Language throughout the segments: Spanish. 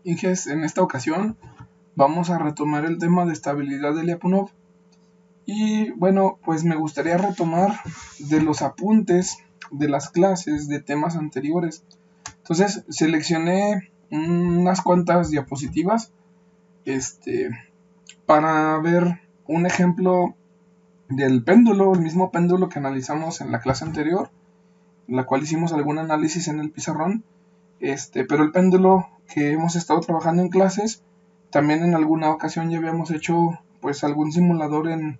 Inges, en esta ocasión vamos a retomar el tema de estabilidad de Lyapunov. Y bueno, pues me gustaría retomar de los apuntes de las clases de temas anteriores. Entonces seleccioné unas cuantas diapositivas para ver un ejemplo del péndulo, el mismo péndulo que analizamos en la clase anterior, en la cual hicimos algún análisis en el pizarrón. Pero el péndulo que hemos estado trabajando en clases, también en alguna ocasión ya habíamos hecho pues algún simulador en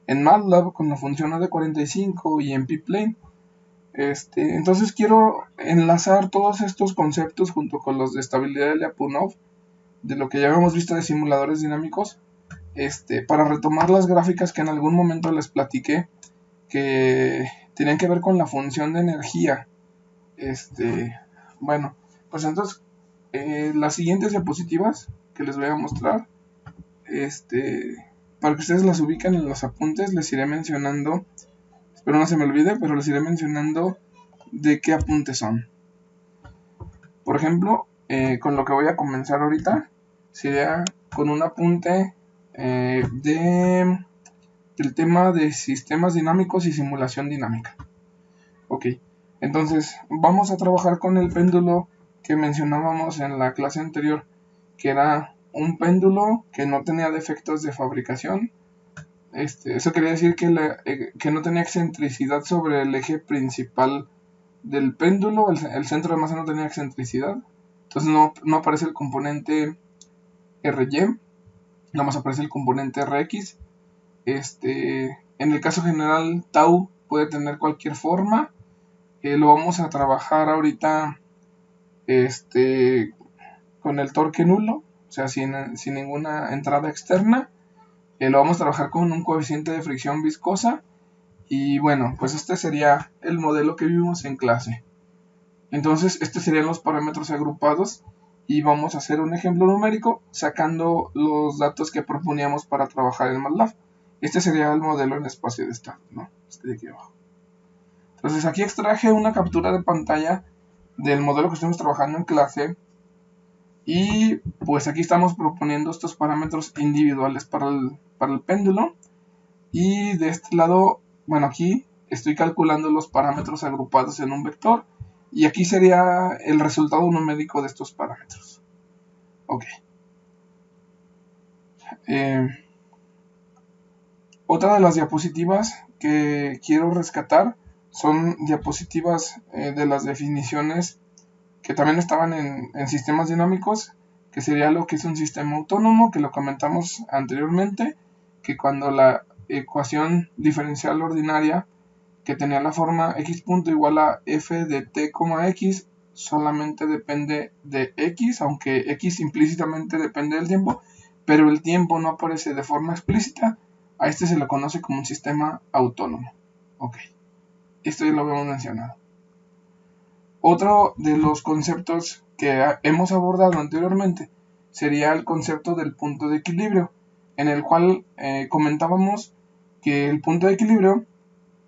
MATLAB con la función AD45 y en P-Plane. Entonces quiero enlazar todos estos conceptos junto con los de estabilidad de Lyapunov, de lo que ya habíamos visto de simuladores dinámicos, para retomar las gráficas que en algún momento les platiqué que tenían que ver con la función de energía. Bueno, pues entonces las siguientes diapositivas que les voy a mostrar, para que ustedes las ubiquen en los apuntes, les iré mencionando, espero no se me olvide, pero les iré mencionando de qué apuntes son. Por ejemplo, con lo que voy a comenzar ahorita, sería con un apunte del tema de sistemas dinámicos y simulación dinámica. Ok, entonces vamos a trabajar con el péndulo que mencionábamos en la clase anterior, que era un péndulo que no tenía defectos de fabricación. Eso quería decir que no tenía excentricidad sobre el eje principal del péndulo, el centro de masa no tenía excentricidad, entonces no aparece el componente RY, nada más aparece el componente RX. En el caso general, tau puede tener cualquier forma. Lo vamos a trabajar ahorita con el torque nulo, o sea, sin ninguna entrada externa. Lo vamos a trabajar con un coeficiente de fricción viscosa. Y bueno, pues este sería el modelo que vimos en clase. Entonces, estos serían los parámetros agrupados. Y vamos a hacer un ejemplo numérico sacando los datos que proponíamos para trabajar en MATLAB. Este sería el modelo en espacio de estado, ¿no? De aquí abajo. Entonces aquí extraje una captura de pantalla del modelo que estamos trabajando en clase. Y pues aquí estamos proponiendo estos parámetros individuales para el péndulo. Y de este lado, bueno, aquí estoy calculando los parámetros agrupados en un vector. Y aquí sería el resultado numérico de estos parámetros. Ok. Otra de las diapositivas que quiero rescatar son diapositivas de las definiciones que también estaban en sistemas dinámicos, que sería lo que es un sistema autónomo, que lo comentamos anteriormente, que cuando la ecuación diferencial ordinaria que tenía la forma x punto igual a f de t, x solamente depende de x, aunque x implícitamente depende del tiempo, pero el tiempo no aparece de forma explícita, a este se le conoce como un sistema autónomo. Ok, esto ya lo habíamos mencionado. Otro de los conceptos que hemos abordado anteriormente sería el concepto del punto de equilibrio, en el cual comentábamos que el punto de equilibrio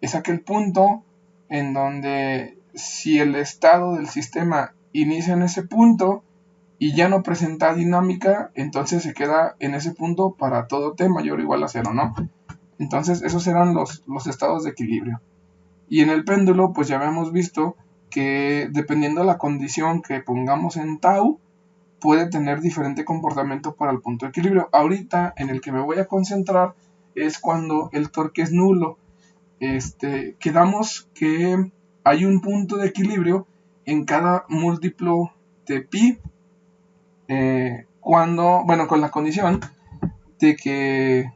es aquel punto en donde si el estado del sistema inicia en ese punto y ya no presenta dinámica, entonces se queda en ese punto para todo t mayor o igual a 0, ¿no? Entonces esos eran los estados de equilibrio. Y en el péndulo pues ya habíamos visto que dependiendo de la condición que pongamos en tau, puede tener diferente comportamiento para el punto de equilibrio. Ahorita en el que me voy a concentrar es cuando el torque es nulo. Quedamos que hay un punto de equilibrio en cada múltiplo de pi, con la condición de que,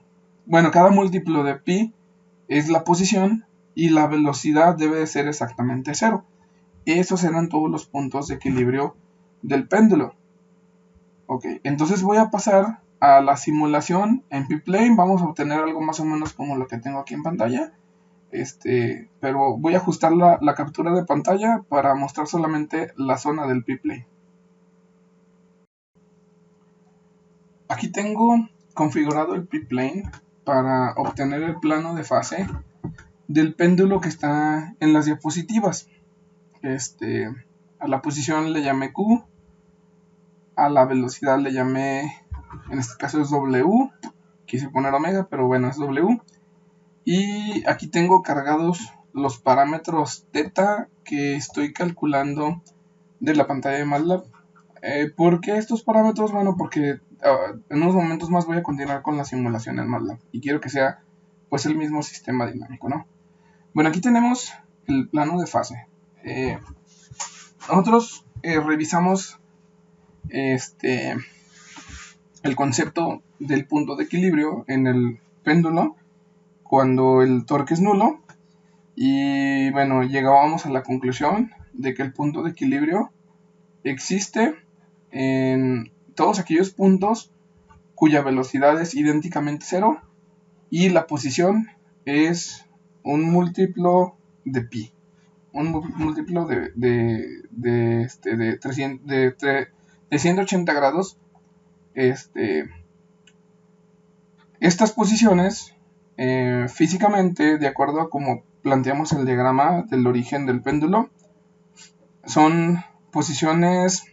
cada múltiplo de pi es la posición y la velocidad debe de ser exactamente 0. Esos eran todos los puntos de equilibrio del péndulo. Ok, entonces voy a pasar a la simulación en P-Plane. Vamos a obtener algo más o menos como lo que tengo aquí en pantalla. Pero voy a ajustar la captura de pantalla para mostrar solamente la zona del P-Plane. Aquí tengo configurado el P-Plane para obtener el plano de fase del péndulo que está en las diapositivas. A la posición le llamé Q. A la velocidad le llamé, en este caso es W, quise poner omega, pero bueno, es W. Y aquí tengo cargados los parámetros θ que estoy calculando de la pantalla de MATLAB. ¿Por qué estos parámetros? Bueno, porque en unos momentos más voy a continuar con la simulación en MATLAB y quiero que sea pues el mismo sistema dinámico, ¿no? Bueno, aquí tenemos el plano de fase. Nosotros revisamos el concepto del punto de equilibrio en el péndulo cuando el torque es nulo, y bueno, llegábamos a la conclusión de que el punto de equilibrio existe en todos aquellos puntos cuya velocidad es idénticamente cero y la posición es un múltiplo de pi, un múltiplo de 180 grados. Estas posiciones, físicamente, de acuerdo a como planteamos el diagrama del origen del péndulo, son posiciones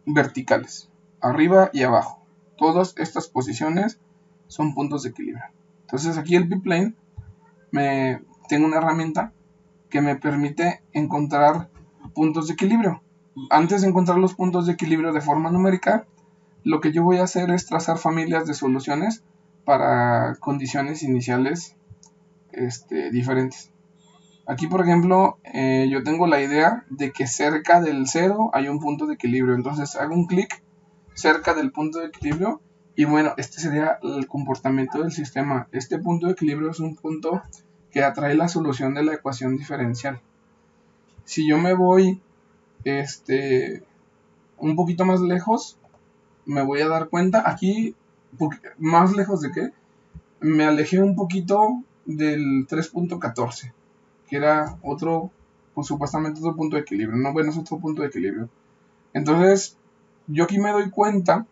verticales, arriba y abajo. Todas estas posiciones son puntos de equilibrio. Entonces aquí el P-Plane tengo una herramienta que me permite encontrar puntos de equilibrio. Antes de encontrar los puntos de equilibrio de forma numérica, lo que yo voy a hacer es trazar familias de soluciones para condiciones iniciales diferentes. Aquí, por ejemplo, yo tengo la idea de que cerca del 0 hay un punto de equilibrio. Entonces hago un clic cerca del punto de equilibrio y bueno, este sería el comportamiento del sistema. Este punto de equilibrio es un punto que atrae la solución de la ecuación diferencial. Si yo me voy un poquito más lejos, me voy a dar cuenta, aquí, más lejos de que me alejé un poquito del 3.14, que era otro, pues supuestamente otro punto de equilibrio, no, bueno, es otro punto de equilibrio. Entonces, yo aquí me doy cuenta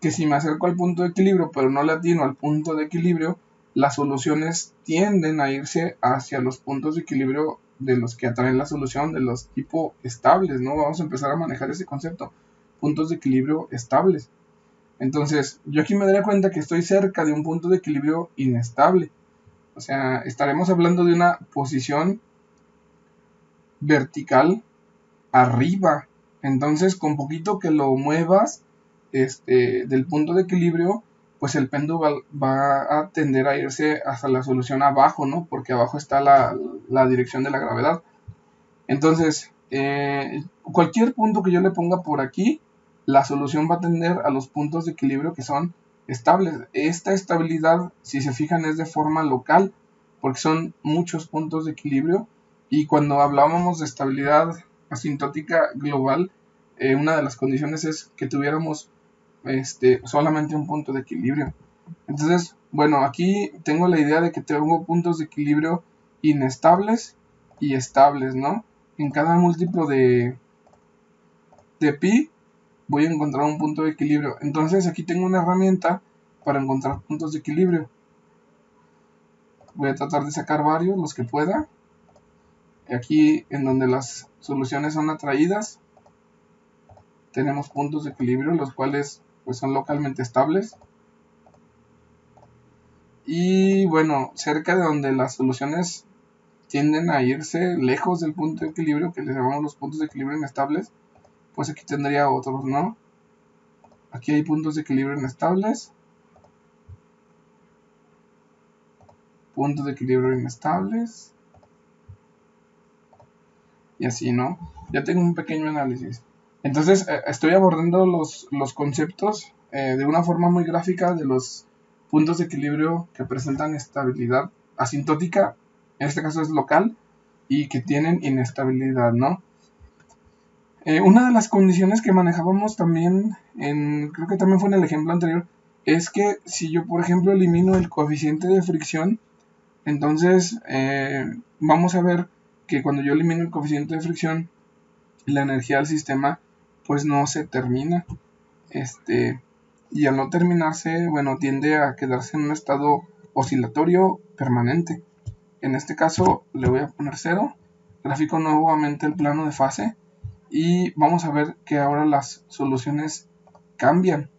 que si me acerco al punto de equilibrio, pero no le atino al punto de equilibrio, las soluciones tienden a irse hacia los puntos de equilibrio de los que atraen la solución, de los tipo estables, ¿no? Vamos a empezar a manejar ese concepto, puntos de equilibrio estables. Entonces, yo aquí me daría cuenta que estoy cerca de un punto de equilibrio inestable. O sea, estaremos hablando de una posición vertical arriba. Entonces, con poquito que lo muevas del punto de equilibrio, pues el péndulo va a tender a irse hasta la solución abajo, ¿no? Porque abajo está la dirección de la gravedad. Entonces, cualquier punto que yo le ponga por aquí, la solución va a tender a los puntos de equilibrio que son estables. Esta estabilidad, si se fijan, es de forma local, porque son muchos puntos de equilibrio. Y cuando hablábamos de estabilidad asintótica global, una de las condiciones es que tuviéramos solamente un punto de equilibrio. Entonces, bueno, aquí tengo la idea de que tengo puntos de equilibrio inestables y estables, ¿no? En cada múltiplo de pi voy a encontrar un punto de equilibrio. Entonces aquí tengo una herramienta para encontrar puntos de equilibrio. Voy a tratar de sacar varios, los que pueda. Aquí en donde las soluciones son atraídas, tenemos puntos de equilibrio, los cuales pues son localmente estables. Y bueno, cerca de donde las soluciones tienden a irse lejos del punto de equilibrio, que les llamamos los puntos de equilibrio inestables, pues aquí tendría otros, ¿no? Aquí hay puntos de equilibrio inestables, puntos de equilibrio inestables, y así, ¿no? Ya tengo un pequeño análisis. Entonces, estoy abordando los conceptos de una forma muy gráfica de los puntos de equilibrio que presentan estabilidad asintótica, en este caso es local, y que tienen inestabilidad, ¿no? Una de las condiciones que manejábamos también, creo que también fue en el ejemplo anterior, es que si yo, por ejemplo, elimino el coeficiente de fricción, entonces vamos a ver que cuando yo elimino el coeficiente de fricción, la energía del sistema pues no se termina. Y al no terminarse, bueno, tiende a quedarse en un estado oscilatorio permanente. En este caso le voy a poner 0, grafico nuevamente el plano de fase y vamos a ver que ahora las soluciones cambian.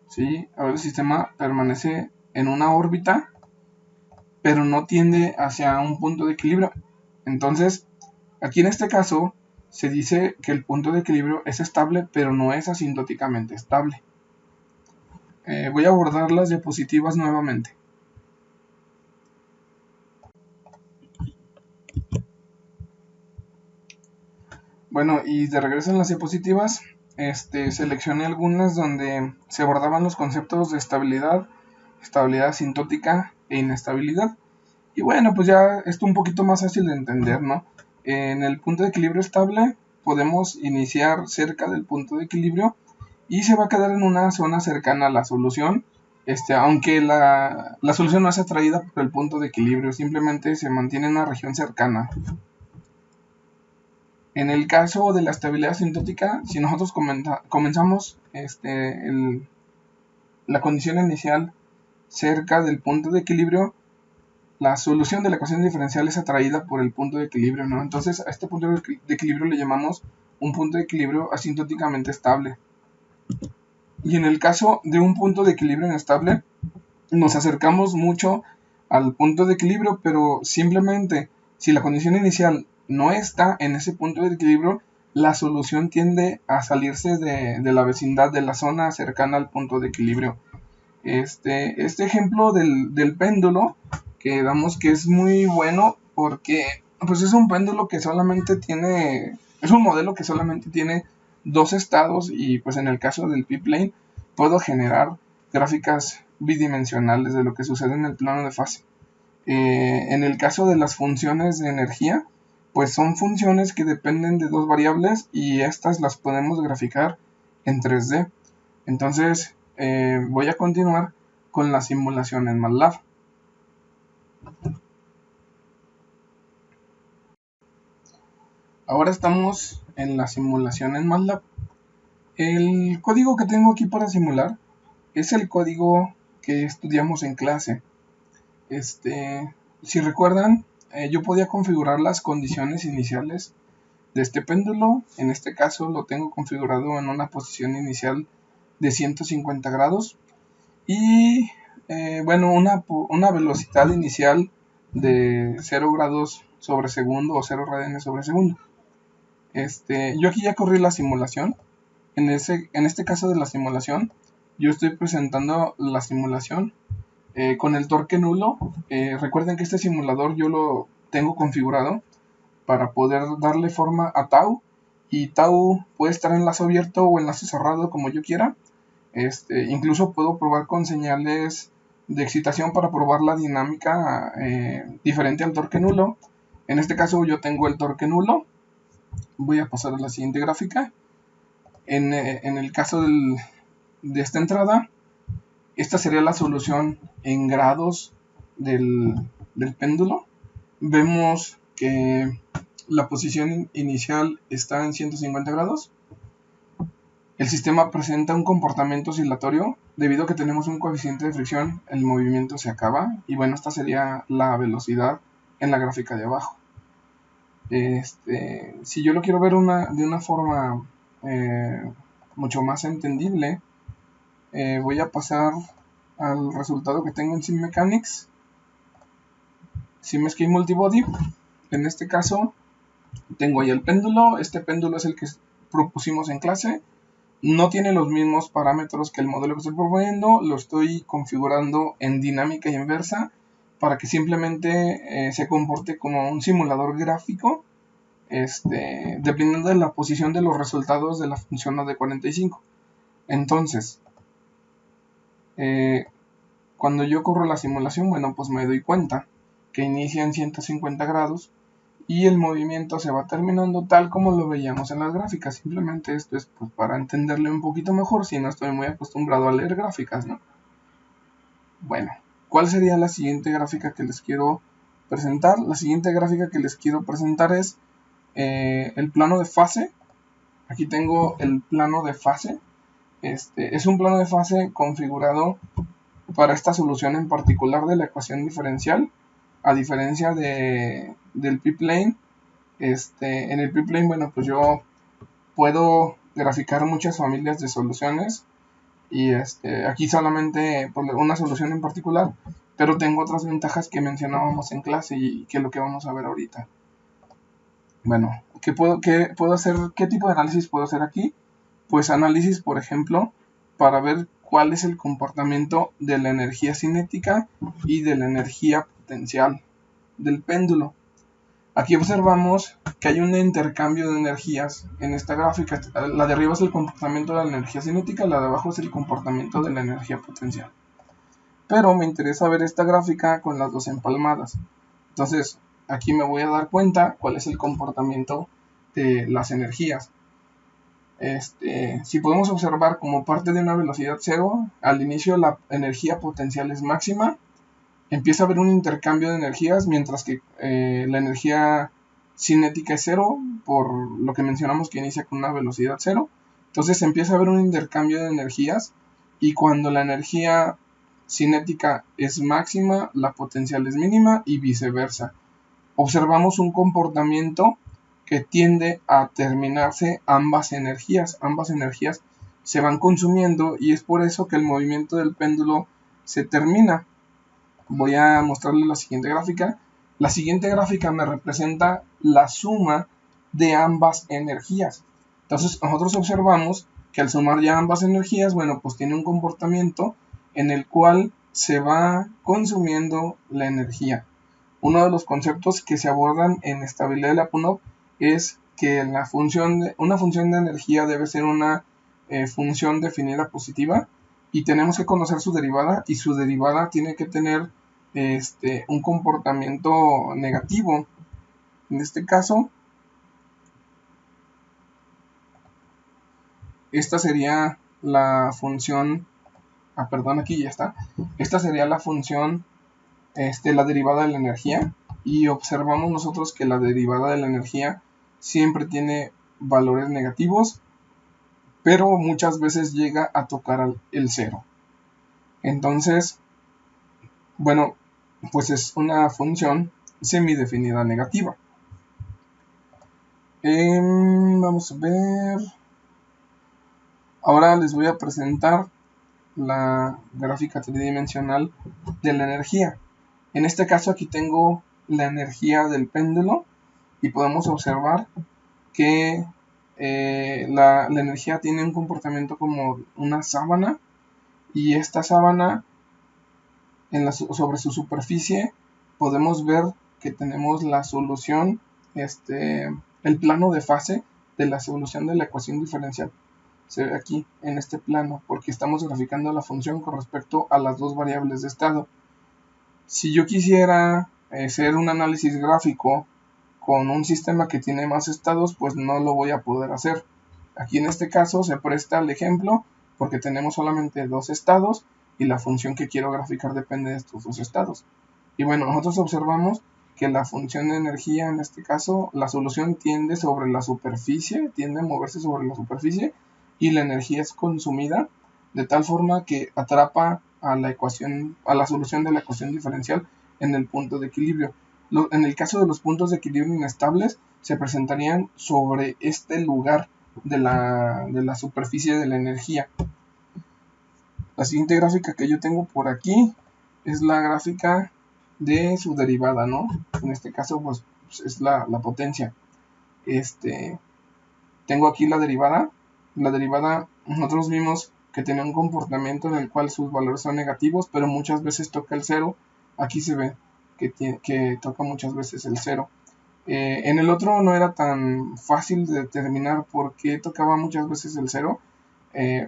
¿Sí? Ahora el sistema permanece en una órbita, pero no tiende hacia un punto de equilibrio. Entonces, aquí en este caso, se dice que el punto de equilibrio es estable, pero no es asintóticamente estable. Voy a abordar las diapositivas nuevamente. Bueno, y de regreso en las diapositivas, seleccioné algunas donde se abordaban los conceptos de estabilidad, estabilidad asintótica e inestabilidad. Y bueno, pues ya esto un poquito más fácil de entender, ¿no? En el punto de equilibrio estable podemos iniciar cerca del punto de equilibrio y se va a quedar en una zona cercana a la solución, aunque la solución no es atraída por el punto de equilibrio, simplemente se mantiene en una región cercana. En el caso de la estabilidad asintótica, si nosotros comenzamos la condición inicial cerca del punto de equilibrio, la solución de la ecuación diferencial es atraída por el punto de equilibrio, ¿no? Entonces a este punto de equilibrio le llamamos un punto de equilibrio asintóticamente estable. Y en el caso de un punto de equilibrio inestable, nos acercamos mucho al punto de equilibrio, pero simplemente si la condición inicial no está en ese punto de equilibrio, la solución tiende a salirse de la vecindad de la zona cercana al punto de equilibrio. Este ejemplo del péndulo que damos que es muy bueno porque pues es un péndulo que solamente tiene, es un modelo que solamente tiene dos estados y pues en el caso del p-plane puedo generar gráficas bidimensionales de lo que sucede en el plano de fase. En el caso de las funciones de energía, pues son funciones que dependen de dos variables y estas las podemos graficar en 3D. Entonces voy a continuar con la simulación en MATLAB. Ahora estamos en la simulación en MATLAB. El código que tengo aquí para simular es el código que estudiamos en clase. Si recuerdan, yo podía configurar las condiciones iniciales de este péndulo. En este caso lo tengo configurado en una posición inicial de 150 grados y bueno, una velocidad inicial de 0 grados sobre segundo o 0 radianes sobre segundo. Yo aquí ya corrí la simulación. En este caso de la simulación, yo estoy presentando la simulación con el torque nulo. Recuerden que este simulador yo lo tengo configurado para poder darle forma a tau, y tau puede estar en lazo abierto o en lazo cerrado como yo quiera. Incluso puedo probar con señales de excitación para probar la dinámica diferente al torque nulo. En este caso yo tengo el torque nulo. Voy a pasar a la siguiente gráfica. En el caso de esta entrada, esta sería la solución en grados del péndulo. Vemos que la posición inicial está en 150 grados. El sistema presenta un comportamiento oscilatorio. Debido a que tenemos un coeficiente de fricción, el movimiento se acaba. Y bueno, esta sería la velocidad en la gráfica de abajo. Si yo lo quiero ver de una forma mucho más entendible, voy a pasar al resultado que tengo en SimMechanics, SimScape Multibody. En este caso tengo ahí el péndulo. Este péndulo es el que propusimos en clase. No tiene los mismos parámetros que el modelo que estoy proponiendo. Lo estoy configurando en dinámica inversa para que simplemente se comporte como un simulador gráfico, dependiendo de la posición de los resultados de la función AD45. Entonces, cuando yo corro la simulación, bueno, pues me doy cuenta que inicia en 150 grados y el movimiento se va terminando tal como lo veíamos en las gráficas. Simplemente esto es pues, para entenderle un poquito mejor, si no estoy muy acostumbrado a leer gráficas, ¿no? Bueno, ¿cuál sería la siguiente gráfica que les quiero presentar? La siguiente gráfica que les quiero presentar es el plano de fase. Aquí tengo el plano de fase. Es un plano de fase configurado para esta solución en particular de la ecuación diferencial, a diferencia del p-plane. En el p-plane, bueno, pues yo puedo graficar muchas familias de soluciones y aquí solamente por una solución en particular, pero tengo otras ventajas que mencionábamos en clase y que es lo que vamos a ver ahorita. Bueno, qué puedo hacer? ¿Qué tipo de análisis puedo hacer aquí? Pues análisis, por ejemplo, para ver cuál es el comportamiento de la energía cinética y de la energía potencial del péndulo. Aquí observamos que hay un intercambio de energías en esta gráfica. La de arriba es el comportamiento de la energía cinética, la de abajo es el comportamiento de la energía potencial. Pero me interesa ver esta gráfica con las dos empalmadas. Entonces, aquí me voy a dar cuenta cuál es el comportamiento de las energías. Si podemos observar como parte de una velocidad cero, al inicio la energía potencial es máxima, empieza a haber un intercambio de energías, mientras que la energía cinética es cero, por lo que mencionamos que inicia con una velocidad cero. Entonces empieza a haber un intercambio de energías, y cuando la energía cinética es máxima, la potencial es mínima y viceversa. Observamos un comportamiento que tiende a terminarse ambas energías. Ambas energías se van consumiendo y es por eso que el movimiento del péndulo se termina. Voy a mostrarles la siguiente gráfica. La siguiente gráfica me representa la suma de ambas energías. Entonces nosotros observamos que al sumar ya ambas energías, bueno, pues tiene un comportamiento en el cual se va consumiendo la energía. Uno de los conceptos que se abordan en estabilidad de Lyapunov es que una función de energía debe ser una función definida positiva, y tenemos que conocer su derivada, y su derivada tiene que tener un comportamiento negativo. En este caso, esta sería la función, aquí ya está. Esta sería la función, la derivada de la energía, y observamos nosotros que la derivada de la energía siempre tiene valores negativos, pero muchas veces llega a tocar el cero. Entonces, bueno, pues es una función semidefinida negativa. Vamos a ver. Ahora les voy a presentar la gráfica tridimensional de la energía. En este caso aquí tengo la energía del péndulo, y podemos observar que la energía tiene un comportamiento como una sábana, y esta sábana sobre su superficie podemos ver que tenemos la solución, el plano de fase de la solución de la ecuación diferencial. Se ve aquí en este plano porque estamos graficando la función con respecto a las dos variables de estado. Si yo quisiera hacer un análisis gráfico con un sistema que tiene más estados, pues no lo voy a poder hacer. Aquí en este caso se presta el ejemplo porque tenemos solamente dos estados y la función que quiero graficar depende de estos dos estados. Y bueno, nosotros observamos que la función de energía, en este caso, la solución tiende sobre la superficie, tiende a moverse sobre la superficie, y la energía es consumida de tal forma que atrapa a la solución de la ecuación diferencial en el punto de equilibrio. En el caso de los puntos de equilibrio inestables, se presentarían sobre este lugar de la superficie de la energía. La siguiente gráfica que yo tengo por aquí es la gráfica de su derivada, ¿no? En este caso, pues es la potencia. Tengo aquí la derivada. La derivada, nosotros vimos que tenía un comportamiento en el cual sus valores son negativos, pero muchas veces toca el cero. Aquí se ve que toca muchas veces el cero. En el otro no era tan fácil de determinar por qué tocaba muchas veces el cero,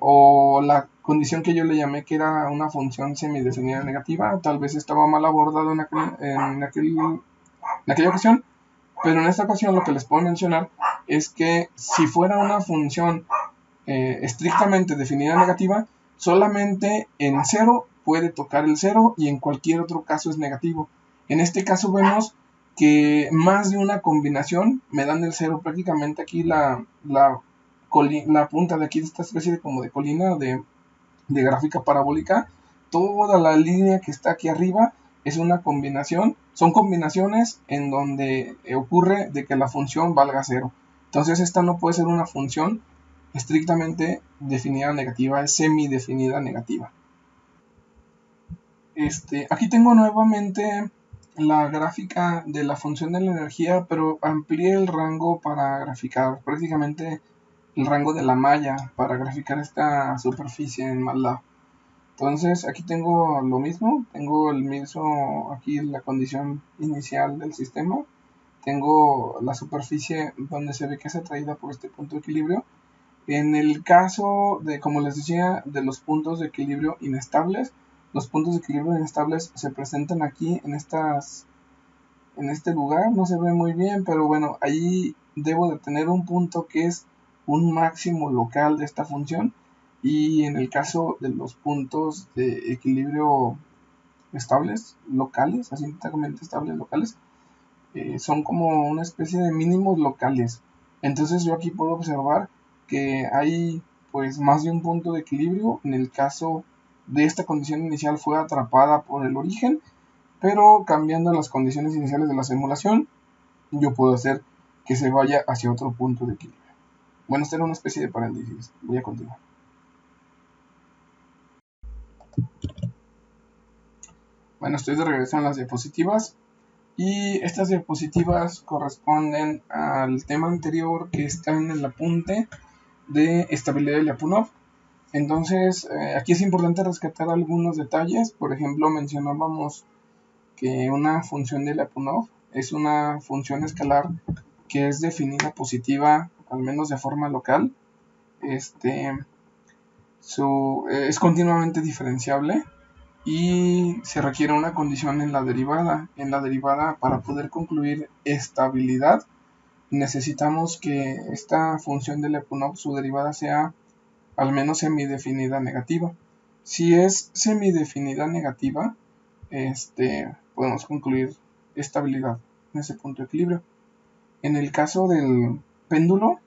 o la condición que yo le llamé que era una función semidefinida negativa, tal vez estaba mal abordado en aquella ocasión, pero en esta ocasión lo que les puedo mencionar es que si fuera una función estrictamente definida negativa, solamente en cero puede tocar el cero y en cualquier otro caso es negativo. En este caso vemos que más de una combinación me dan el cero. Prácticamente aquí la punta de aquí de esta especie de colina de gráfica parabólica, toda la línea que está aquí arriba es una combinación, son combinaciones en donde ocurre de que la función valga cero. Entonces esta no puede ser una función estrictamente definida negativa, es semidefinida negativa. Aquí tengo nuevamente la gráfica de la función de la energía, pero amplié el rango para graficar prácticamente el rango de la malla para graficar esta superficie en MATLAB. Entonces aquí tengo lo mismo, tengo el mismo, aquí la condición inicial del sistema, tengo la superficie donde se ve que es atraída por este punto de equilibrio. En el caso de, como les decía, de los puntos de equilibrio inestables, los puntos de equilibrio inestables se presentan aquí en este lugar, no se ve muy bien, pero bueno, ahí debo de tener un punto que es un máximo local de esta función, y en el caso de los puntos de equilibrio estables, locales, asíntotamente estables locales, son como una especie de mínimos locales. Entonces yo aquí puedo observar que hay pues más de un punto de equilibrio. En el caso de esta condición inicial fue atrapada por el origen, pero cambiando las condiciones iniciales de la simulación, yo puedo hacer que se vaya hacia otro punto de equilibrio. Bueno, esta era una especie de paréntesis. Voy a continuar. Bueno, estoy de regreso en las diapositivas. Y estas diapositivas corresponden al tema anterior que está en el apunte de estabilidad de Lyapunov. Entonces, aquí es importante rescatar algunos detalles. Por ejemplo, mencionábamos que una función de Lyapunov es una función escalar que es definida positiva, al menos de forma local. Es continuamente diferenciable y se requiere una condición en la derivada. En la derivada, para poder concluir estabilidad, necesitamos que esta función de Lyapunov, su derivada, sea al menos semidefinida negativa. Si es semidefinida negativa, podemos concluir estabilidad en ese punto de equilibrio. En el caso del péndulo,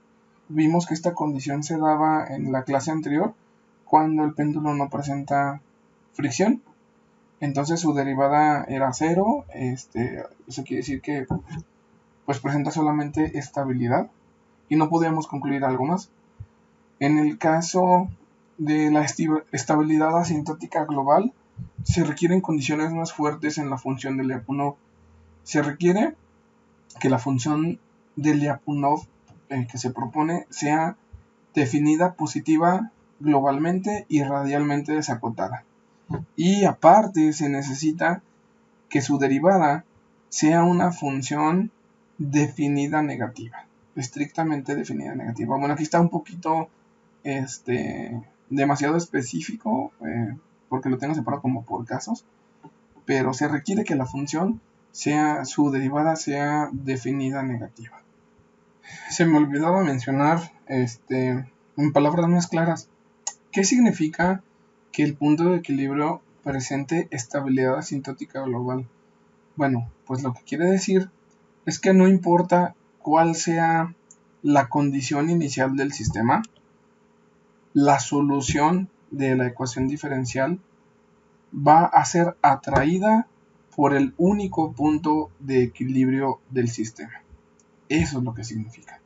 vimos que esta condición se daba en la clase anterior cuando el péndulo no presenta fricción. Entonces su derivada era 0. Eso quiere decir que pues presenta solamente estabilidad y no podíamos concluir algo más. En el caso de la estabilidad asintótica global, se requieren condiciones más fuertes en la función de Lyapunov. Se requiere que la función de Lyapunov que se propone sea definida positiva globalmente y radialmente desacotada. Y aparte se necesita que su derivada sea una función definida negativa, estrictamente definida negativa. Bueno, aquí está un poquito demasiado específico, porque lo tengo separado como por casos, pero se requiere que la función su derivada sea definida negativa. Se me olvidaba mencionar, en palabras más claras, ¿qué significa que el punto de equilibrio presente estabilidad asintótica global? Bueno, pues lo que quiere decir es que no importa cuál sea la condición inicial del sistema, la solución de la ecuación diferencial va a ser atraída por el único punto de equilibrio del sistema. Eso es lo que significa.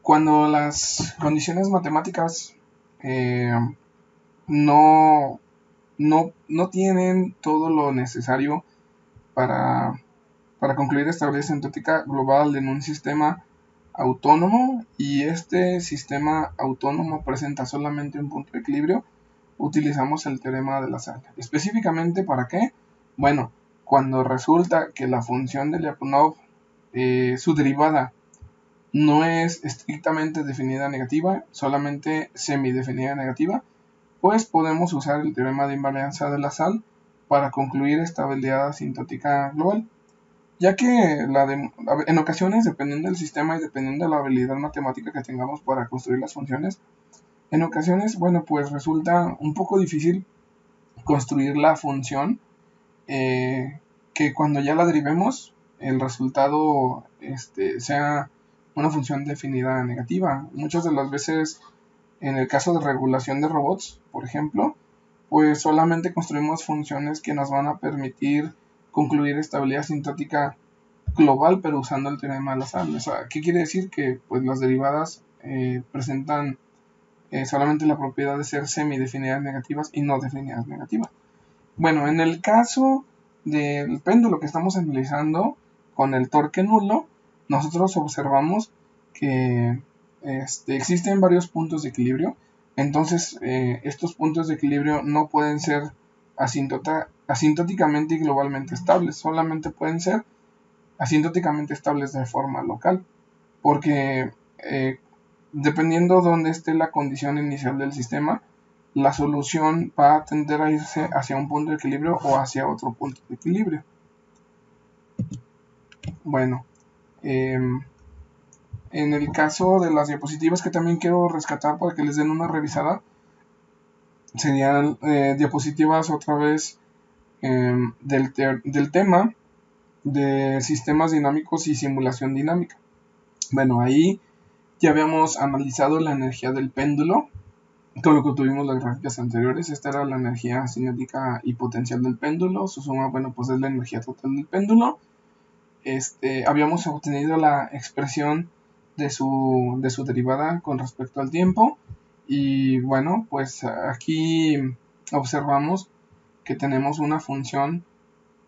Cuando las condiciones matemáticas no tienen todo lo necesario para concluir estabilidad asintótica global en un sistema autónomo, y este sistema autónomo presenta solamente un punto de equilibrio, utilizamos el teorema de la sal. Específicamente, ¿para qué? Bueno, cuando resulta que la función de Lyapunov, su derivada, no es estrictamente definida negativa, solamente semidefinida negativa, pues podemos usar el teorema de invarianza de la sal para concluir estabilidad asintótica global, ya que en ocasiones, dependiendo del sistema y dependiendo de la habilidad matemática que tengamos para construir las funciones, en ocasiones, bueno, pues resulta un poco difícil construir la función, que cuando ya la derivemos, el resultado sea una función definida negativa. Muchas de las veces, en el caso de regulación de robots, por ejemplo, pues solamente construimos funciones que nos van a permitir concluir estabilidad asintótica global, pero usando el teorema de la sal. O sea, ¿qué quiere decir? Que pues las derivadas presentan solamente la propiedad de ser semidefinidas negativas y no definidas negativas. Bueno, en el caso del péndulo que estamos analizando con el torque nulo, nosotros observamos que existen varios puntos de equilibrio. Entonces, estos puntos de equilibrio no pueden ser asintóticamente y globalmente estables, solamente pueden ser asintóticamente estables de forma local, porque dependiendo de dónde esté la condición inicial del sistema, la solución va a tender a irse hacia un punto de equilibrio o hacia otro punto de equilibrio. Bueno, en el caso de las diapositivas que también quiero rescatar para que les den una revisada, serían diapositivas otra vez del tema de sistemas dinámicos y simulación dinámica. Bueno, ahí ya habíamos analizado la energía del péndulo, con lo que tuvimos las gráficas anteriores. Esta era la energía cinética y potencial del péndulo. Su suma, bueno, pues es la energía total del péndulo. Habíamos obtenido la expresión de su derivada con respecto al tiempo. Y bueno, pues aquí observamos que tenemos una función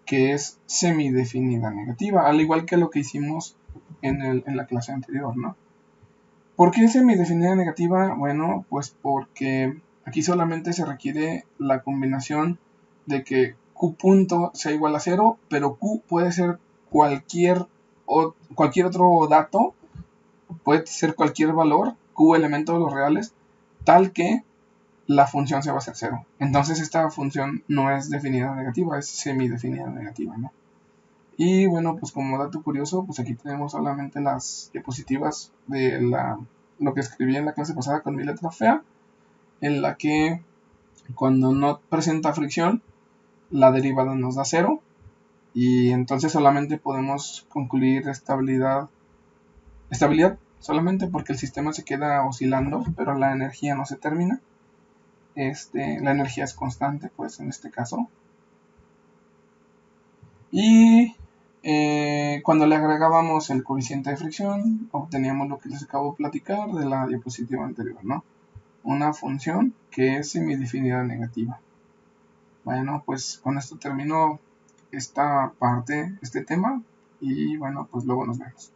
que es semidefinida negativa, al igual que lo que hicimos en la clase anterior, ¿no? ¿Por qué semidefinida negativa? Bueno, pues porque aquí solamente se requiere la combinación de que Q punto sea igual a 0, pero Q puede ser cualquier otro dato, puede ser cualquier valor, Q elemento de los reales, tal que la función se va a hacer 0. Entonces esta función no es definida negativa, es semidefinida negativa, ¿no? Y bueno, pues como dato curioso, pues aquí tenemos solamente las diapositivas de lo que escribí en la clase pasada con mi letra fea, en la que cuando no presenta fricción, la derivada nos da 0, y entonces solamente podemos concluir estabilidad solamente porque el sistema se queda oscilando, pero la energía no se termina. La energía es constante, pues en este caso. Y cuando le agregábamos el coeficiente de fricción, obteníamos lo que les acabo de platicar de la diapositiva anterior, ¿no? Una función que es semidefinida negativa. Bueno, pues con esto termino esta parte, este tema, y bueno, pues luego nos vemos.